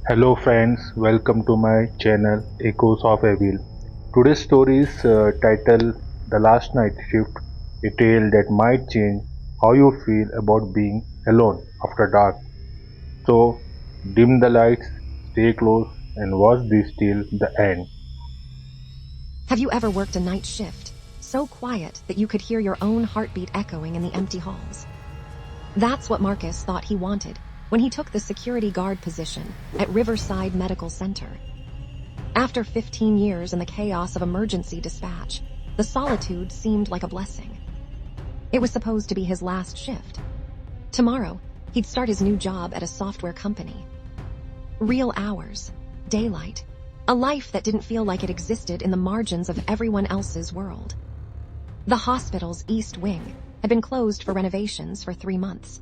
Hello friends, welcome to my channel Echoes of Evil. Today's story is titled The Last Night Shift, a tale that might change how you feel about being alone after dark. So, dim the lights, stay close, and watch this till the end. Have you ever worked a night shift, so quiet that you could hear your own heartbeat echoing in the empty halls? That's what Marcus thought he wanted when he took the security guard position at Riverside Medical Center. After 15 years in the chaos of emergency dispatch, the solitude seemed like a blessing. It was supposed to be his last shift. Tomorrow, he'd start his new job at a software company. Real hours, daylight, a life that didn't feel like it existed in the margins of everyone else's world. The hospital's East Wing had been closed for renovations for 3 months.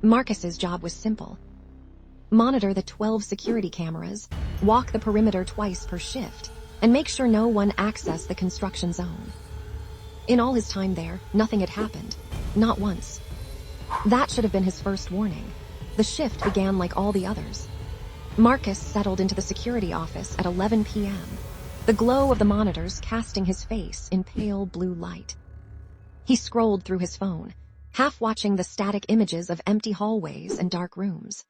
Marcus's job was simple. Monitor the 12 security cameras, walk the perimeter twice per shift, and make sure no one accessed the construction zone. In all his time there, nothing had happened. Not once. That should have been his first warning. The shift began like all the others. Marcus settled into the security office at 11 p.m., the glow of the monitors casting his face in pale blue light. He scrolled through his phone, half watching the static images of empty hallways and dark rooms.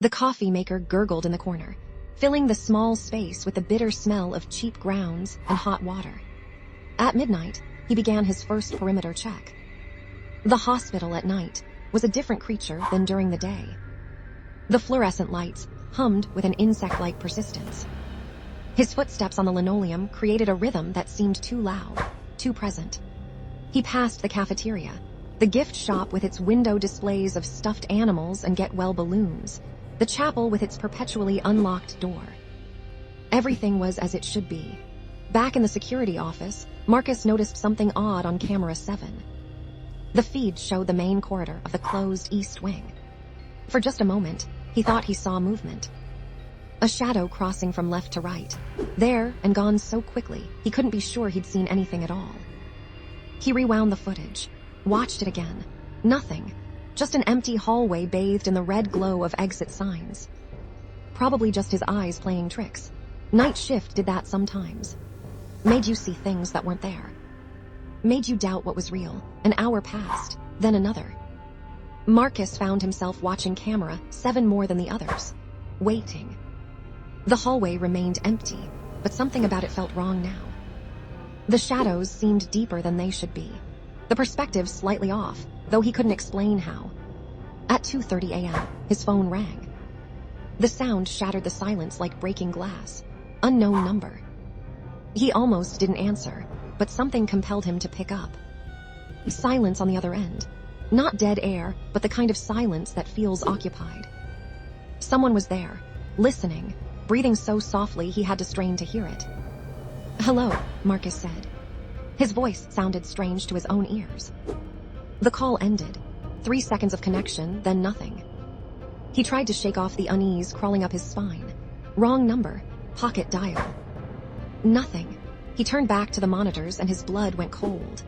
The coffee maker gurgled in the corner, filling the small space with the bitter smell of cheap grounds and hot water. At midnight, he began his first perimeter check. The hospital at night was a different creature than during the day. The fluorescent lights hummed with an insect-like persistence. His footsteps on the linoleum created a rhythm that seemed too loud, too present. He passed the cafeteria, the gift shop with its window displays of stuffed animals and get-well balloons, the chapel with its perpetually unlocked door. Everything was as it should be. Back in the security office, Marcus noticed something odd on camera 7. The feed showed the main corridor of the closed East Wing. For just a moment, he thought he saw movement. A shadow crossing from left to right, there and gone so quickly he couldn't be sure he'd seen anything at all. He rewound the footage, watched it again. Nothing, just an empty hallway bathed in the red glow of exit signs. Probably just his eyes playing tricks. Night shift did that sometimes. Made you see things that weren't there. Made you doubt what was real. An hour passed, then another. Marcus found himself watching camera 7 more than the others, waiting. The hallway remained empty, but something about it felt wrong now. The shadows seemed deeper than they should be. The perspective slightly off, though he couldn't explain how. At 2:30 a.m., his phone rang. The sound shattered the silence like breaking glass. Unknown number. He almost didn't answer, but something compelled him to pick up. Silence on the other end. Not dead air, but the kind of silence that feels occupied. Someone was there, listening, breathing so softly he had to strain to hear it. "Hello," Marcus said. His voice sounded strange to his own ears. The call ended. 3 seconds of connection, then nothing. He tried to shake off the unease crawling up his spine. Wrong number. Pocket dial. Nothing. He turned back to the monitors and his blood went cold.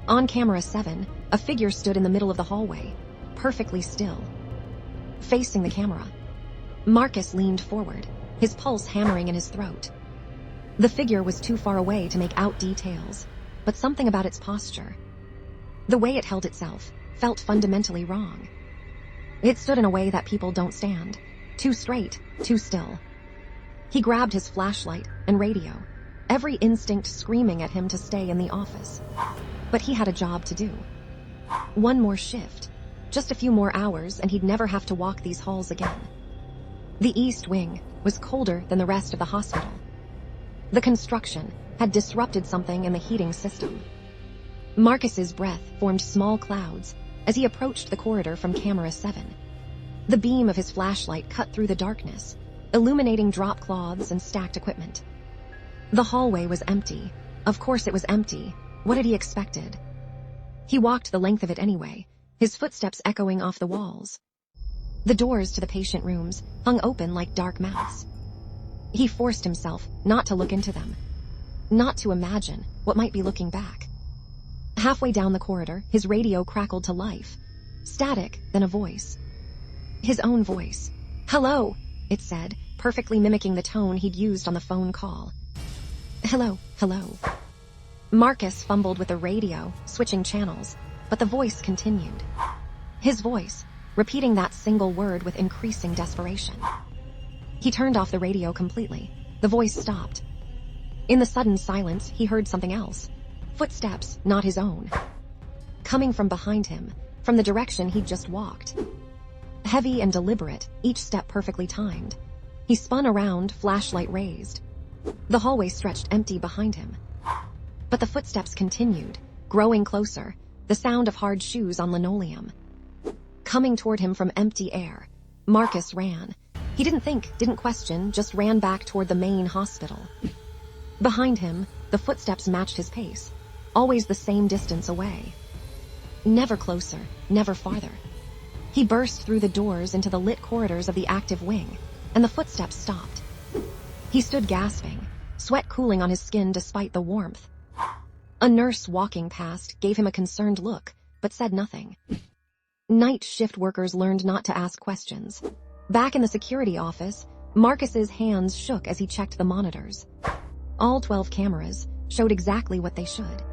On camera 7, a figure stood in the middle of the hallway, perfectly still. Facing the camera. Marcus leaned forward, his pulse hammering in his throat. The figure was too far away to make out details, but something about its posture, the way it held itself, felt fundamentally wrong. It stood in a way that people don't stand. Too straight, too still. He grabbed his flashlight and radio, every instinct screaming at him to stay in the office. But he had a job to do. One more shift, just a few more hours, and he'd never have to walk these halls again. The East Wing was colder than the rest of the hospital. The construction had disrupted something in the heating system. Marcus's breath formed small clouds as he approached the corridor from camera 7. The beam of his flashlight cut through the darkness, illuminating drop cloths and stacked equipment. The hallway was empty. Of course it was empty. What had he expected? He walked the length of it anyway, his footsteps echoing off the walls. The doors to the patient rooms hung open like dark mouths. He forced himself not to look into them, not to imagine what might be looking back. Halfway down the corridor, his radio crackled to life. Static, then a voice. His own voice. "Hello," it said, perfectly mimicking the tone he'd used on the phone call. Hello, hello. Marcus fumbled with the radio, switching channels, but the voice continued. His voice, repeating that single word with increasing desperation. He turned off the radio completely. The voice stopped. In the sudden silence, he heard something else. Footsteps, not his own. Coming from behind him, from the direction he'd just walked. Heavy and deliberate, each step perfectly timed. He spun around, flashlight raised. The hallway stretched empty behind him. But the footsteps continued, growing closer, the sound of hard shoes on linoleum. Coming toward him from empty air, Marcus ran. He didn't think, didn't question, just ran back toward the main hospital. Behind him, the footsteps matched his pace, always the same distance away. Never closer, never farther. He burst through the doors into the lit corridors of the active wing, and the footsteps stopped. He stood gasping, sweat cooling on his skin despite the warmth. A nurse walking past gave him a concerned look, but said nothing. Night shift workers learned not to ask questions. Back in the security office, Marcus's hands shook as he checked the monitors. All 12 cameras showed exactly what they should.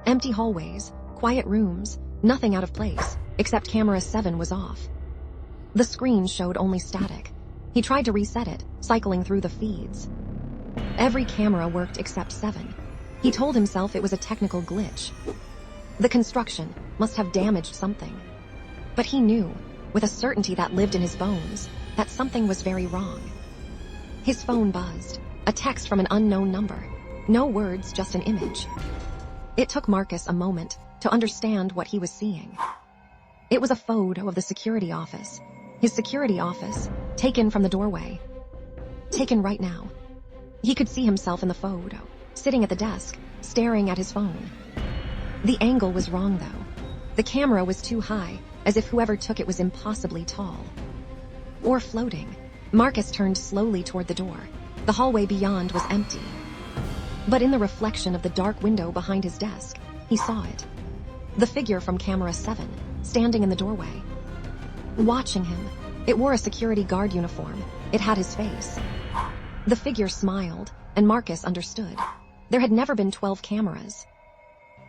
Empty hallways, quiet rooms, nothing out of place, except camera 7 was off. The screen showed only static. He tried to reset it, cycling through the feeds. Every camera worked except 7. He told himself it was a technical glitch. The construction must have damaged something. But he knew, with a certainty that lived in his bones, that something was very wrong. His phone buzzed, a text from an unknown number. No words, just an image. It took Marcus a moment to understand what he was seeing. It was a photo of the security office. His security office, taken from the doorway. Taken right now. He could see himself in the photo, sitting at the desk, staring at his phone. The angle was wrong, though. The camera was too high, as if whoever took it was impossibly tall. Or floating. Marcus turned slowly toward the door. The hallway beyond was empty. But in the reflection of the dark window behind his desk, he saw it. The figure from camera 7, standing in the doorway. Watching him, it wore a security guard uniform. It had his face. The figure smiled, and Marcus understood. There had never been 12 cameras.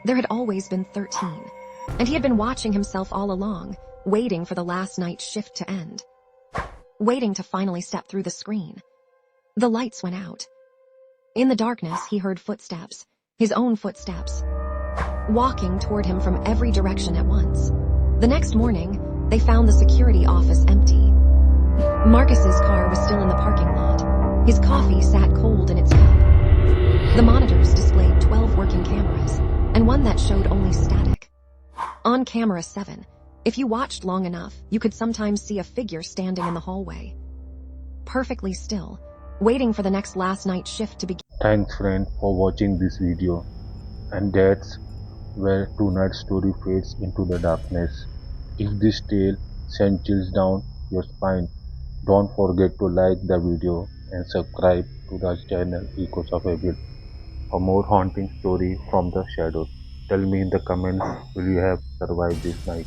There had always been 13. And he had been watching himself all along, waiting for the last night's shift to end. Waiting to finally step through the screen. The lights went out. In the darkness, he heard footsteps, his own footsteps, walking toward him from every direction at once. The next morning, they found the security office empty. Marcus's car was still in the parking lot. His coffee sat cold in its cup. The monitors displayed 12 working cameras, and one that showed only static. On camera 7, if you watched long enough, you could sometimes see a figure standing in the hallway. Perfectly still, waiting for the next last night shift to begin. Thanks friend for watching this video. And that's where tonight's story fades into the darkness. If this tale sent chills down your spine, don't forget to like the video and subscribe to the channel Echoes of Evil for more haunting story from the shadows. Tell me in the comments, will you have survived this night?